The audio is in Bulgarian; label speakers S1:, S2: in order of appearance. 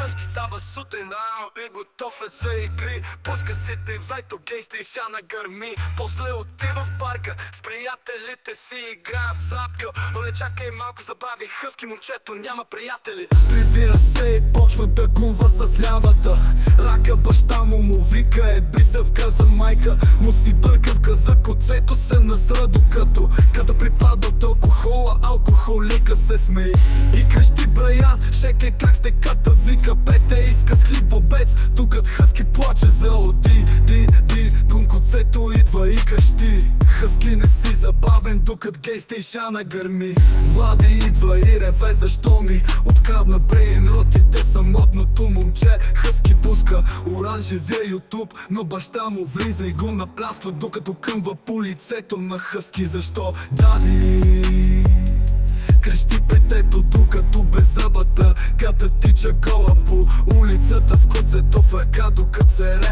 S1: Хъски става сутрин рано и готов е за игри. Пуска си девайто, гейстриша на гърми. После отива в парка, с приятелите си играят сладка. Но не чакай малко, забави хъски, момчето няма приятели. Прибира се и почва да гува с лявата рака. Баща му вика, е бисъвка за майка. Му си бъркавка за коцето, се насра докато припада от алкохола, алкохолика се смее и крещи: Браян, шекай как сте ката, вика Пете, иска с хлибобец. Докато Хъски плаче за към коцето идва и крещи: Хъски, не си забавен, докато гейстейшана гърми. Влади идва и реве: защо ми открадна брейн ротите самотното момче. Хъски пуска оранжевия ютуб, но баща му влиза и го наплясква, докато къмва по лицето на Хъски: защо, дади? Крещи Петето, докато беззъбата ката тича гола по улицата с коцето в ръка, докато се ре.